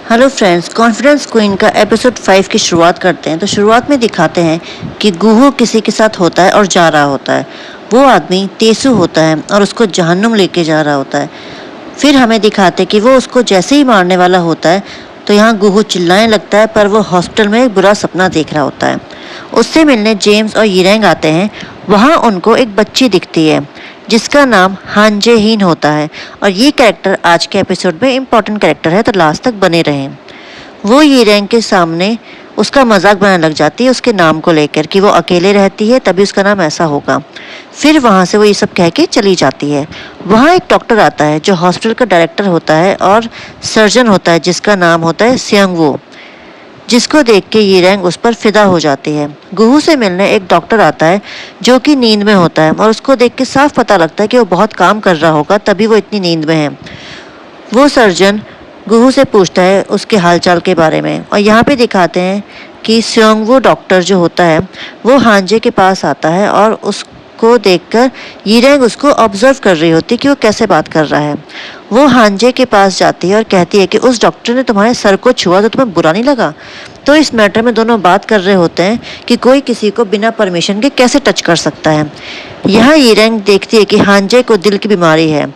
Hello friends, confidence queen का episode 5 की शुरुआत करते हैं। तो शुरुआत में दिखाते हैं कि गुहू किसी के साथ होता है और जा रहा होता है। वो आदमी तेसु होता है और उसको जहन्नुम लेके जा रहा होता है। फिर हमें दिखाते हैं कि वो उसको जैसे ही मारने वाला होता है तो यहाँ गुहू चिल्लाने लगता है, पर वो हॉस्पिटल में एक बुरा सपना देख रहा होता है। उससे मिलने जेम्स और यिरेंग आते हैं। वहाँ उनको एक बच्ची दिखती है जिसका नाम हान जे हीन होता है, और ये कैरेक्टर आज के एपिसोड में इम्पोर्टेंट कैरेक्टर है, तो लास्ट तक बने रहें। वो यिरेंग के सामने उसका मजाक बनाने लग जाती है उसके नाम को लेकर कि वो अकेले रहती है तभी उसका नाम ऐसा होगा। फिर वहाँ से वो ये सब कह के चली जाती है। वहाँ एक डॉक्टर आता है जो हॉस्पिटल का डायरेक्टर होता है और सर्जन होता है जिसका नाम होता है सियांग वो, जिसको देख के यिरेंग उस पर फिदा हो जाती है। गुहू से मिलने एक डॉक्टर आता है जो कि नींद में होता है, और उसको देख के साफ पता लगता है कि वो बहुत काम कर रहा होगा तभी वो इतनी नींद में है। वो सर्जन गुहू से पूछता है उसके हालचाल के बारे में, और यहाँ पे दिखाते हैं कि स्योंगवू डॉक्टर जो होता है वो हांजे के पास आता है और उसको देखकर यिरेंग उसको ऑब्जर्व कर रही होती है कि वो कैसे बात कर रहा है। वो हांजे के पास जाती है और कहती है कि उस डॉक्टर ने तुम्हारे सर को छुआ तो तुम्हें बुरा नहीं लगा। तो इस मैटर में दोनों बात कर रहे होते हैं कि कोई किसी को बिना परमिशन के कैसे टच कर सकता है। यहाँ यिरेंग देखती है कि हांजे को दिल की बीमारी है,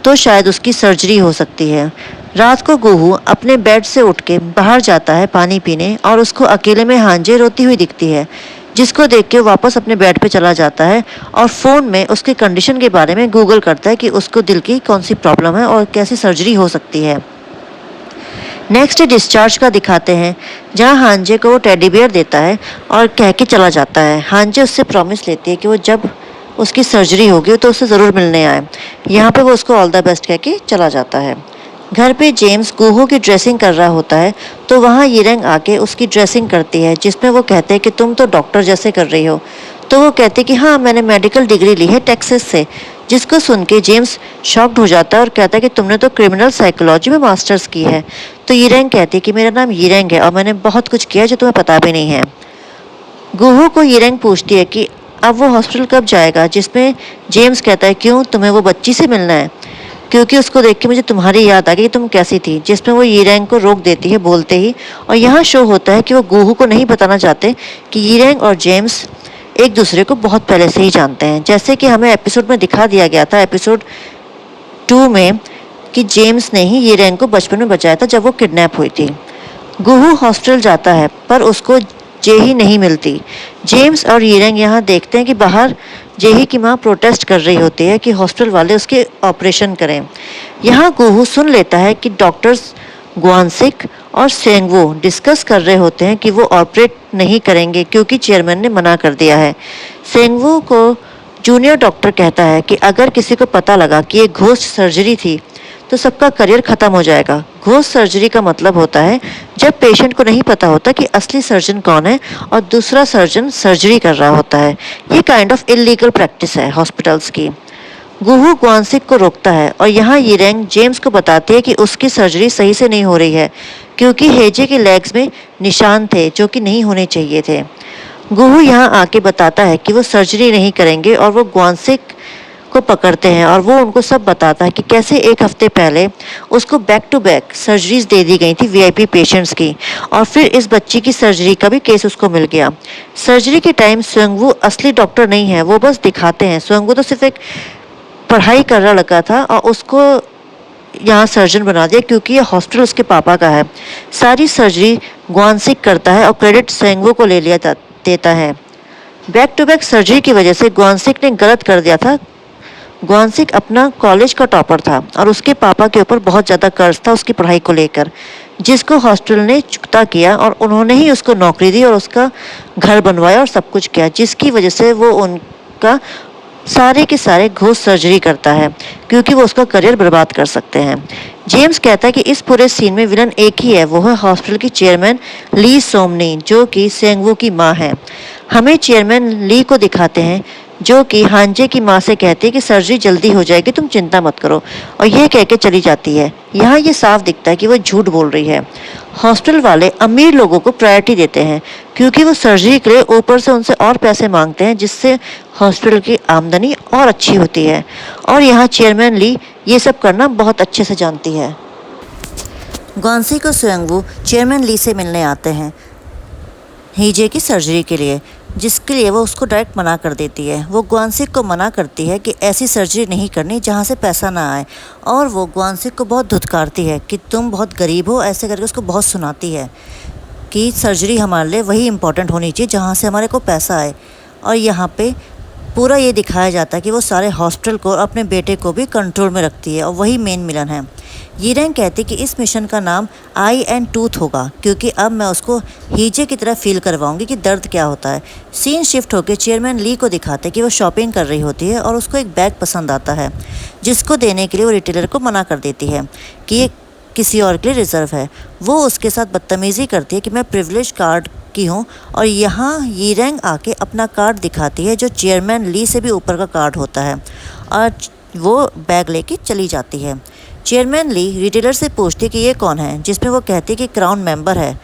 तो शायद उसकी सर्जरी हो सकती है। रात को गुहू अपने बेड से उठ के बाहर जाता है पानी पीने, और उसको अकेले में हांजे रोती हुई दिखती है, जिसको देख के वापस अपने बेड पे चला जाता है और फ़ोन में उसकी कंडीशन के बारे में गूगल करता है कि उसको दिल की कौन सी प्रॉब्लम है और कैसी सर्जरी हो सकती है। नेक्स्ट डिस्चार्ज का दिखाते हैं जहां हांजे को वो टेडी बियर देता है और कह के चला जाता है। हांजे उससे प्रॉमिस लेती है कि वो जब उसकी सर्जरी होगी तो उससे ज़रूर मिलने आए। यहाँ पे वो उसको ऑल द बेस्ट कह के चला जाता है। घर पे जेम्स गुहू की ड्रेसिंग कर रहा होता है, तो वहाँ यिरेंग आके उसकी ड्रेसिंग करती है, जिसमें वो कहते हैं कि तुम तो डॉक्टर जैसे कर रही हो। तो वो कहती है कि हाँ, मैंने मेडिकल डिग्री ली है टेक्सास से। जिसको सुन के जेम्स शॉक्ड हो जाता है और कहता है कि तुमने तो क्रिमिनल साइकोलॉजी में मास्टर्स की है। तो यिरेंग कहती है कि मेरा नाम यिरेंग है और मैंने बहुत कुछ किया जो तुम्हें पता भी नहीं है। गुहू को यिरेंग पूछती है कि अब वो हॉस्पिटल कब जाएगा, जिसमें जेम्स कहता है क्यों, तुम्हें वो बच्ची से मिलना है? क्योंकि उसको देख के मुझे तुम्हारी याद आ गई, तुम कैसी थी। जिसमें वो यिरेंग को रोक देती है बोलते ही, और यहाँ शो होता है कि वो गुहू को नहीं बताना चाहते कि यिरेंग और जेम्स एक दूसरे को बहुत पहले से ही जानते हैं, जैसे कि हमें एपिसोड में दिखा दिया गया था एपिसोड 2 में कि जेम्स ने ही यिरेंग को बचपन में बचाया था जब वो किडनैप हुई थी। गुहू हॉस्पिटल जाता है पर उसको जेही नहीं मिलती। जेम्स और यिरेंग यहाँ देखते हैं कि बाहर जेही की माँ प्रोटेस्ट कर रही होती है कि हॉस्पिटल वाले उसके ऑपरेशन करें। यहाँ गुहू सुन लेता है कि डॉक्टर्स ग्वानसिक और सेंगवो डिस्कस कर रहे होते हैं कि वो ऑपरेट नहीं करेंगे क्योंकि चेयरमैन ने मना कर दिया है। सेंगवो को जूनियर डॉक्टर कहता है कि अगर किसी को पता लगा कि ये घोस्ट सर्जरी थी तो सबका करियर खत्म हो जाएगा। घोस्ट सर्जरी का मतलब होता है जब पेशेंट को नहीं पता होता कि असली सर्जन कौन है और दूसरा सर्जन सर्जरी कर रहा होता है। ये काइंड ऑफ इलीगल प्रैक्टिस है हॉस्पिटल्स की। गुहू ग्वानसिक को रोकता है और यहाँ यिरेंग जेम्स को बताती है कि उसकी सर्जरी सही से नहीं हो रही है क्योंकि हेजे के लेग्स में निशान थे जो कि नहीं होने चाहिए थे। गुहू यहाँ आके बताता है कि वो सर्जरी नहीं करेंगे और वो ग्वानसिक को पकड़ते हैं, और वो उनको सब बताता है कि कैसे एक हफ्ते पहले उसको बैक टू बैक सर्जरीज दे दी गई थी वीआईपी पेशेंट्स की, और फिर इस बच्ची की सर्जरी का भी केस उसको मिल गया। सर्जरी के टाइम स्वेंगवू असली डॉक्टर नहीं है, वो बस दिखाते हैं। स्वेंगवू तो सिर्फ एक पढ़ाई कर रहा लगा था और उसको यहाँ सर्जन बना दिया क्योंकि ये हॉस्पिटल उसके पापा का है। सारी सर्जरी ग्वानसिक करता है और क्रेडिट स्वेंगवू को ले लिया देता है। बैक टू बैक सर्जरी की वजह से ग्वानसिक ने गलत कर दिया था। ग्वानसिक अपना कॉलेज का टॉपर था और उसके पापा के ऊपर बहुत ज़्यादा कर्ज था उसकी पढ़ाई को लेकर, जिसको हॉस्पिटल ने चुकता किया और उन्होंने ही उसको नौकरी दी और उसका घर बनवाया और सब कुछ किया, जिसकी वजह से वो उनका सारे के सारे घोस्ट सर्जरी करता है क्योंकि वो उसका करियर बर्बाद कर सकते हैं। जेम्स कहता है कि इस पूरे सीन में विलन एक ही है, वो है हॉस्पिटल की चेयरमैन ली सोमनी जो कि सेंगवू की माँ है। हमें चेयरमैन ली को दिखाते हैं जो कि हांजे की माँ से कहती है कि सर्जरी जल्दी हो जाएगी, तुम चिंता मत करो, और यह कह के चली जाती है। यहाँ ये साफ दिखता है कि वो झूठ बोल रही है। हॉस्पिटल वाले अमीर लोगों को प्रायोरिटी देते हैं क्योंकि वो सर्जरी के लिए ऊपर से उनसे और पैसे मांगते हैं, जिससे हॉस्पिटल की आमदनी और अच्छी होती है, और यहाँ चेयरमैन ली ये सब करना बहुत अच्छे से जानती है। ग्वानसी को स्वयंवू चेयरमैन ली से मिलने आते हैं हीजे की सर्जरी के लिए, जिसके लिए वो उसको डायरेक्ट मना कर देती है। वो ग्वानसिक को मना करती है कि ऐसी सर्जरी नहीं करनी जहाँ से पैसा ना आए, और वो ग्वानसिक को बहुत धुतकारती है कि तुम बहुत गरीब हो, ऐसे करके उसको बहुत सुनाती है कि सर्जरी हमारे लिए वही इम्पोर्टेंट होनी चाहिए जहाँ से हमारे को पैसा आए। और यहाँ पे पूरा ये दिखाया जाता है कि वो सारे हॉस्पिटल को और अपने बेटे को भी कंट्रोल में रखती है, और वही मेन विलन है। यीरेंग कहती कि इस मिशन का नाम आई एंड टूथ होगा, क्योंकि अब मैं उसको हीजे की तरह फील करवाऊंगी कि दर्द क्या होता है। सीन शिफ्ट होकर चेयरमैन ली को दिखाते कि वो शॉपिंग कर रही होती है और उसको एक बैग पसंद आता है, जिसको देने के लिए वो रिटेलर को मना कर देती है कि ये किसी और के लिए रिजर्व है। वो उसके साथ बदतमीज़ी करती है कि मैं प्रिविलेज कार्ड की हूँ, और यहाँ यीरेंग आके अपना कार्ड दिखाती है जो चेयरमैन ली से भी ऊपर का कार्ड होता है, और वो बैग लेके चली जाती है। चेयरमैन ली रिटेलर से पूछती है कि ये कौन है, जिसमें वो कहती है कि क्राउन मेंबर है।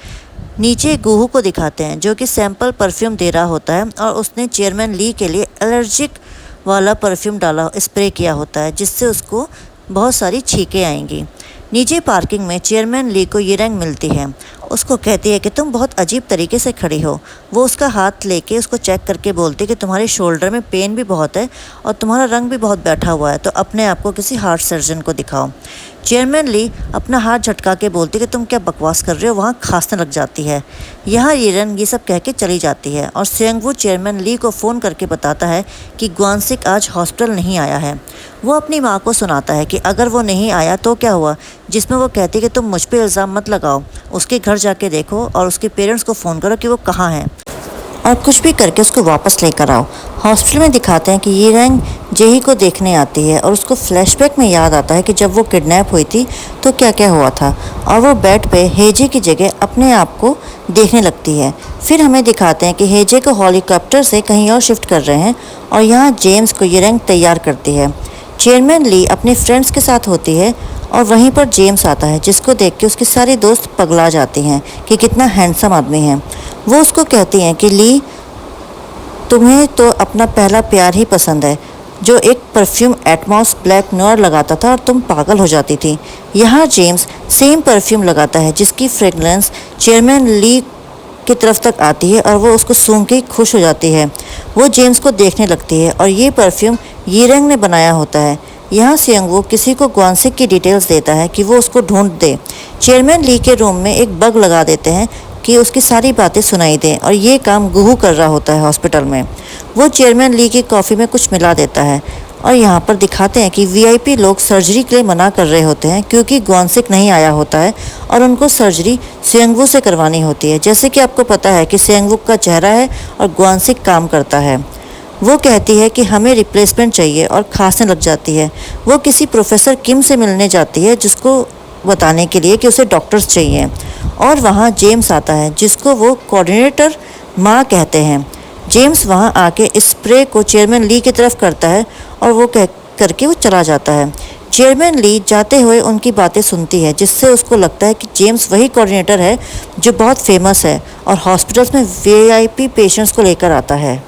नीचे गुहू को दिखाते हैं जो कि सैंपल परफ्यूम दे रहा होता है, और उसने चेयरमैन ली के लिए एलर्जिक वाला परफ्यूम डाला स्प्रे किया होता है, जिससे उसको बहुत सारी छींकें आएंगी। नीचे पार्किंग में चेयरमैन ली को यीरेंग मिलती है। उसको कहती है कि तुम बहुत अजीब तरीके से खड़ी हो। वो उसका हाथ लेके उसको चेक करके बोलती है कि तुम्हारे शोल्डर में पेन भी बहुत है और तुम्हारा रंग भी बहुत बैठा हुआ है, तो अपने आप को किसी हार्ट सर्जन को दिखाओ। चेयरमैन ली अपना हाथ झटका के बोलती है कि तुम क्या बकवास कर रहे हो, वहाँ खांसने लग जाती है। यहाँ यीरेंग ये सब कह के चली जाती है, और स्वयंवू चेयरमैन ली को फ़ोन करके बताता है कि ग्वानसिक आज हॉस्पिटल नहीं आया है। वो अपनी माँ को सुनाता है कि अगर वो नहीं आया तो क्या हुआ, जिसमें वो कहती है कि तुम मुझ पर इल्ज़ाम मत लगाओ, उसके घर जाके देखो और उसके पेरेंट्स को फ़ोन करो कि वो कहाँ हैं, और कुछ भी करके उसको वापस लेकर आओ। हॉस्पिटल में दिखाते हैं कि यीरेंग जेही को देखने आती है, और उसको फ्लैशबैक में याद आता है कि जब वो किडनैप हुई थी तो क्या क्या हुआ था, और वो बेड पे हेजे की जगह अपने आप को देखने लगती है। फिर हमें दिखाते हैं कि हेजे को हेलीकॉप्टर से कहीं और शिफ्ट कर रहे हैं, और यहाँ जेम्स को यीरेंग तैयार करती है। चेयरमैन ली अपने फ्रेंड्स के साथ होती है, और वहीं पर जेम्स आता है, जिसको देख के उसकी सारी दोस्त पगला जाती हैं कि कितना हैंडसम आदमी है। वो उसको कहती हैं कि ली, तुम्हें तो अपना पहला प्यार ही पसंद है, जो एक परफ्यूम एटमॉस ब्लैक नॉर लगाता था और तुम पागल हो जाती थी। यहाँ जेम्स सेम परफ्यूम लगाता है, जिसकी फ्रेगरेंस चेयरमैन ली की तरफ तक आती है, और वो उसको सूंघ के खुश हो जाती है। वो जेम्स को देखने लगती है, और ये परफ्यूम यीरेंग ने बनाया होता है। यहाँ स्वयंवू किसी को ग्वानसिक की डिटेल्स देता है कि वो उसको ढूंढ दे। चेयरमैन ली के रूम में एक बग लगा देते हैं कि उसकी सारी बातें सुनाई दें, और ये काम गुहू कर रहा होता है हॉस्पिटल में। वो चेयरमैन ली की कॉफ़ी में कुछ मिला देता है, और यहाँ पर दिखाते हैं कि वीआईपी लोग सर्जरी के लिए मना कर रहे होते हैं क्योंकि ग्वानसिक नहीं आया होता है, और उनको सर्जरी स्वयंवू से करवानी होती है। जैसे कि आपको पता है कि स्वयंवू का चेहरा है और ग्वानसिक काम करता है। वो कहती है कि हमें रिप्लेसमेंट चाहिए, और खांसने लग जाती है। वो किसी प्रोफेसर किम से मिलने जाती है, जिसको बताने के लिए कि उसे डॉक्टर्स चाहिए, और वहाँ जेम्स आता है, जिसको वो कोऑर्डिनेटर माँ कहते हैं। जेम्स वहाँ आके स्प्रे को चेयरमैन ली की तरफ करता है, और वो कह करके वो चला जाता है। चेयरमैन ली जाते हुए उनकी बातें सुनती है, जिससे उसको लगता है कि जेम्स वही कोऑर्डिनेटर है जो बहुत फेमस है और हॉस्पिटल्स में वीआईपी पेशेंट्स को लेकर आता है।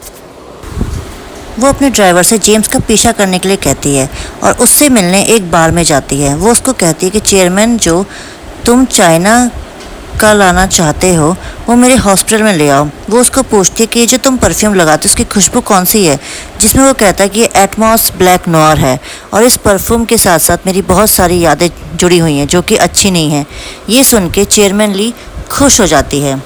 वो अपने ड्राइवर से जेम्स का पीछा करने के लिए कहती है, और उससे मिलने एक बार में जाती है। वो उसको कहती है कि चेयरमैन जो तुम चाइना का लाना चाहते हो वो मेरे हॉस्पिटल में ले आओ। वो उसको पूछती है कि ये जो तुम परफ्यूम लगाते हो उसकी खुशबू कौन सी है, जिसमें वो कहता है कि ये एटमॉस ब्लैक नॉर है, और इस परफ्यूम के साथ साथ मेरी बहुत सारी यादें जुड़ी हुई हैं जो कि अच्छी नहीं हैं। ये सुन के चेयरमैन ली खुश हो जाती है।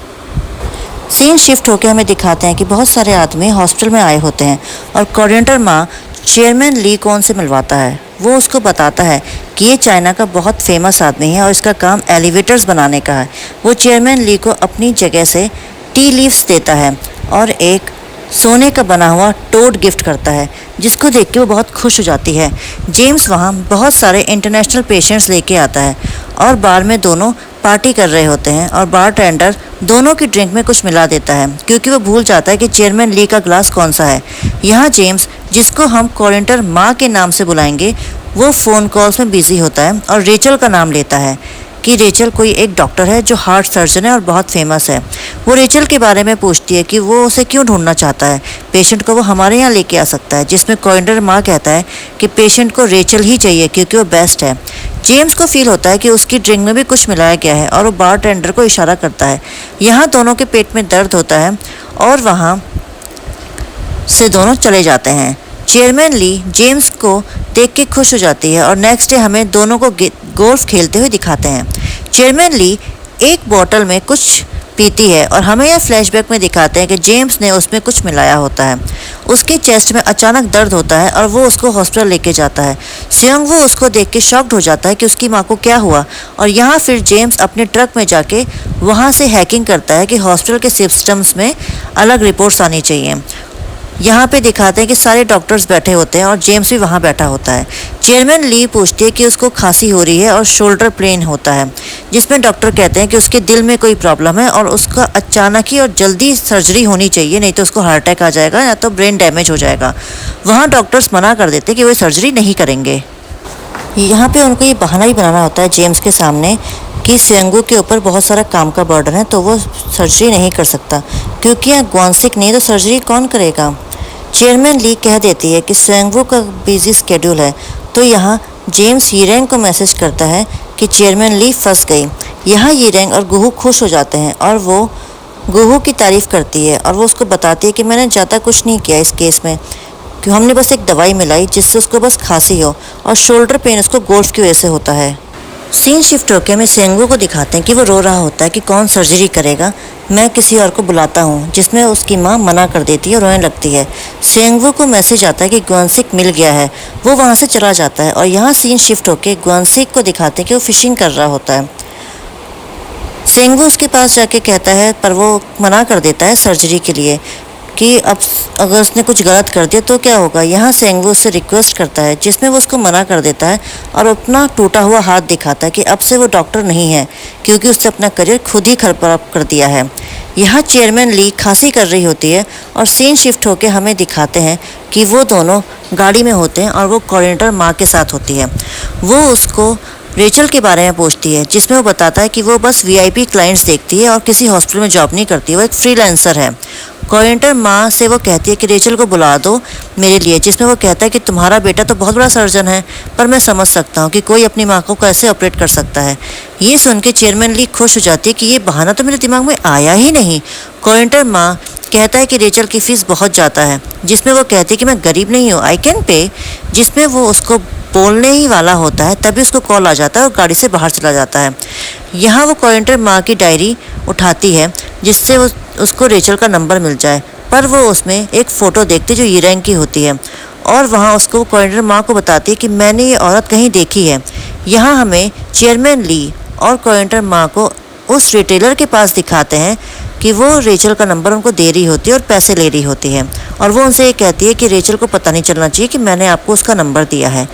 सीन शिफ्ट होकर हमें दिखाते हैं कि बहुत सारे आदमी हॉस्पिटल में आए होते हैं, और कोऑर्डिनेटर माँ चेयरमैन ली कौन से मिलवाता है। वो उसको बताता है कि ये चाइना का बहुत फेमस आदमी है और इसका काम एलिवेटर्स बनाने का है। वो चेयरमैन ली को अपनी जगह से टी लीव्स देता है और एक सोने का बना हुआ टोड गिफ्ट करता है, जिसको देख के वो बहुत खुश हो जाती है। जेम्स वहाँ बहुत सारे इंटरनेशनल पेशेंट्स लेके आता है, और बार में दोनों पार्टी कर रहे होते हैं, और बार टेंडर दोनों की ड्रिंक में कुछ मिला देता है क्योंकि वो भूल जाता है कि चेयरमैन ली का ग्लास कौन सा है। यहाँ जेम्स, जिसको हम कोऑर्डिनेटर माँ के नाम से बुलाएंगे, वो फ़ोन कॉल्स में बिजी होता है और रेचल का नाम लेता है। कि रेचल कोई एक डॉक्टर है जो हार्ट सर्जन है और बहुत फेमस है। वो रेचल के बारे में पूछती है कि वो उसे क्यों ढूंढना चाहता है, पेशेंट को वो हमारे यहाँ लेके आ सकता है, जिसमें कोएंडर माँ कहता है कि पेशेंट को रेचल ही चाहिए क्योंकि वो बेस्ट है। जेम्स को फील होता है कि उसकी ड्रिंक में भी कुछ मिलाया गया है और वो बारटेंडर को इशारा करता है। यहाँ दोनों के पेट में दर्द होता है और वहाँ से दोनों चले जाते हैं। चेयरमैन ली जेम्स को देख के खुश हो जाती है और नेक्स्ट डे हमें दोनों को गोल्फ खेलते हुए दिखाते हैं। चेयरमैन ली एक बोतल में कुछ पीती है और हमें यह फ्लैशबैक में दिखाते हैं कि जेम्स ने उसमें कुछ मिलाया होता है। उसके चेस्ट में अचानक दर्द होता है और वो उसको हॉस्पिटल लेके जाता है। सियोंग वो उसको देख के शॉक्ड हो जाता है कि उसकी माँ को क्या हुआ और यहाँ फिर जेम्स अपने ट्रक में जाके वहाँ से हैकिंग करता है कि हॉस्पिटल के सिस्टम्स में अलग रिपोर्ट्स आनी चाहिए। यहाँ पे दिखाते हैं कि सारे डॉक्टर्स बैठे होते हैं और जेम्स भी वहाँ बैठा होता है। चेयरमैन ली पूछती है कि उसको खांसी हो रही है और शोल्डर पेन होता है, जिसमें डॉक्टर कहते हैं कि उसके दिल में कोई प्रॉब्लम है और उसका अचानक ही और जल्दी सर्जरी होनी चाहिए, नहीं तो उसको हार्ट अटैक आ जाएगा या तो ब्रेन डैमेज हो जाएगा। वहाँ डॉक्टर्स मना कर देते हैं कि वो सर्जरी नहीं करेंगे। यहाँ पे उनको ये बहाना ही बनाना होता है जेम्स के सामने कि सेंगू के ऊपर बहुत सारा काम का बर्डन है तो वो सर्जरी नहीं कर सकता, क्योंकि यहाँ ग्वानसिक नहीं तो सर्जरी कौन करेगा। चेयरमैन ली कह देती है कि सेंगू का बिजी स्केड्यूल है, तो यहाँ जेम्स यीरेंग को मैसेज करता है कि चेयरमैन ली फंस गई। यहाँ यीरेंग और गुहू खुश हो जाते हैं और वो गुहू की तारीफ़ करती है और वो उसको बताती है कि मैंने ज़्यादा कुछ नहीं किया इस केस में, कि हमने बस एक दवाई मिलाई जिससे उसको बस खांसी हो और शोल्डर पेन उसको गोल्फ की वजह से होता है। सीन शिफ्ट होकर में सेंगू को दिखाते हैं कि वो रो रहा होता है कि कौन सर्जरी करेगा, मैं किसी और को बुलाता हूँ, जिसमें उसकी माँ मना कर देती है और रोने लगती है। सेंगू को मैसेज आता है कि ग्वानसिक मिल गया है, वो वहाँ से चला जाता है और यहाँ सीन शिफ्ट होकर ग्वानसिक को दिखाते हैं कि वो फिशिंग कर रहा होता है। सेंगू उसके पास जाके कहता है पर वो मना कर देता है सर्जरी के लिए कि अब अगर उसने कुछ गलत कर दिया तो क्या होगा। यहाँ सेंगू उससे रिक्वेस्ट करता है जिसमें वो उसको मना कर देता है और अपना टूटा हुआ हाथ दिखाता है कि अब से वो डॉक्टर नहीं है क्योंकि उसने अपना करियर खुद ही खराब कर दिया है। यहाँ चेयरमैन ली खांसी कर रही होती है और सीन शिफ्ट होकर हमें दिखाते हैं कि वो दोनों गाड़ी में होते हैं और वो कोऑर्डिनेटर माँ के साथ होती है। वो उसको रेचल के बारे में पूछती है, जिसमें वो बताता है कि वो बस वीआईपी क्लाइंट्स देखती है और किसी हॉस्पिटल में जॉब नहीं करती, वो एक फ्रीलांसर है। कोऑर्डिनेटर माँ से वो कहती है कि रेचल को बुला दो मेरे लिए, जिसमें वो कहता है कि तुम्हारा बेटा तो बहुत बड़ा सर्जन है, पर मैं समझ सकता हूँ कि कोई अपनी माँ को कैसे ऑपरेट कर सकता है। ये सुन के चेयरमैन ली खुश हो जाती है कि ये बहाना तो मेरे दिमाग में आया ही नहीं। कोऑर्डिनेटर माँ कहता है कि रेचल की फ़ीस बहुत ज़्यादा है, जिसमें वो कहती है कि मैं गरीब नहीं हूँ, आई कैन पे। जिसमें वो उसको बोलने ही वाला होता है तभी उसको कॉल आ जाता है और गाड़ी से बाहर चला जाता है। यहाँ वो कोऑर्डिनेटर माँ की डायरी उठाती है जिससे वो उसको रेचल का नंबर मिल जाए, पर वो उसमें एक फ़ोटो देखती जो यीरेंग की होती है और वहाँ उसको कोऑर्डिनेटर माँ को बताती है कि मैंने ये औरत कहीं देखी है। यहाँ हमें चेयरमैन ली और कोऑर्डिनेटर माँ को उस रिटेलर के पास दिखाते हैं कि वो रेचल का नंबर उनको दे रही होती है और पैसे ले रही होती है और वो उनसे ये कहती है कि रेचल को पता नहीं चलना चाहिए कि मैंने आपको उसका नंबर दिया है।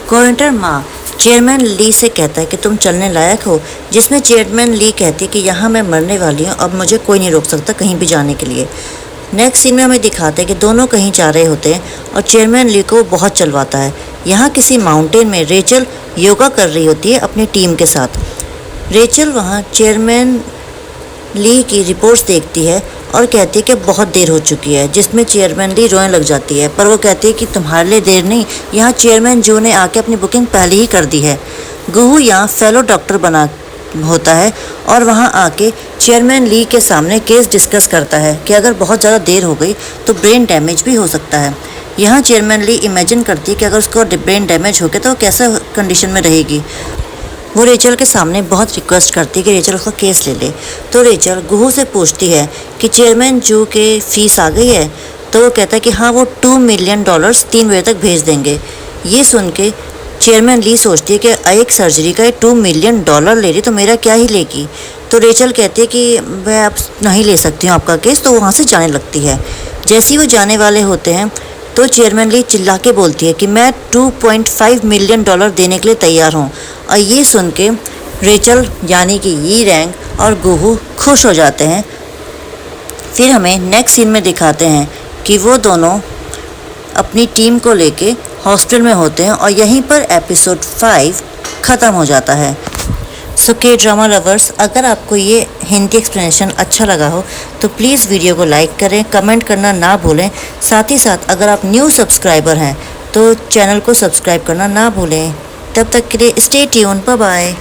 कोऑर्डिनेटर माँ चेयरमैन ली से कहता है कि तुम चलने लायक हो, जिसमें चेयरमैन ली कहती है कि यहाँ मैं मरने वाली हूँ, अब मुझे कोई नहीं रोक सकता कहीं भी जाने के लिए। नेक्स्ट सीन में हमें दिखाते हैं कि दोनों कहीं जा रहे होते हैं और चेयरमैन ली को वो बहुत चलवाता है। यहाँ किसी माउंटेन में रेचल योगा कर रही होती है अपनी टीम के साथ। रेचल वहाँ चेयरमैन ली की रिपोर्ट्स देखती है और कहती है कि बहुत देर हो चुकी है, जिसमें चेयरमैन ली रोने लग जाती है, पर वो कहती है कि तुम्हारे लिए देर नहीं, यहाँ चेयरमैन जो ने आके अपनी बुकिंग पहले ही कर दी है। गुहू यहाँ फेलो डॉक्टर बना होता है और वहाँ आके चेयरमैन ली के सामने केस डिस्कस करता है कि अगर बहुत ज़्यादा देर हो गई तो ब्रेन डैमेज भी हो सकता है। यहाँ चेयरमैन ली इमेजिन करती है कि अगर उसको ब्रेन डैमेज हो गया तो वो कैसा कंडीशन में रहेगी। वो रेचल के सामने बहुत रिक्वेस्ट करती है कि रेचल उसका केस ले ले, तो रेचल गुहू से पूछती है कि चेयरमैन जू के फ़ीस आ गई है, तो वो कहता है कि हाँ वो $2 मिलियन 3 बजे तक भेज देंगे। ये सुन के चेयरमैन ली सोचती है कि एक सर्जरी का $2 मिलियन ले रही तो मेरा क्या ही लेगी। तो रेचल कहती है कि मैं अब नहीं ले सकती हूँ आपका केस, तो वहाँ से जाने लगती है। जैसे ही वो जाने वाले होते हैं तो चेयरमैन ली चिल्ला के बोलती है कि मैं $2.5 मिलियन देने के लिए तैयार हूँ। और ये सुन के रेचल यानी कि यीरेंग और गुहू खुश हो जाते हैं। फिर हमें नेक्स्ट सीन में दिखाते हैं कि वो दोनों अपनी टीम को लेके हॉस्पिटल में होते हैं और यहीं पर एपिसोड 5 ख़त्म हो जाता है। सो के ड्रामा लवर्स, अगर आपको ये हिंदी एक्सप्लेनेशन अच्छा लगा हो तो प्लीज़ वीडियो को लाइक करें, कमेंट करना ना भूलें। साथ ही साथ अगर आप न्यू सब्सक्राइबर हैं तो चैनल को सब्सक्राइब करना ना भूलें। तब तक के लिए स्टे ट्यून, बाय बाय।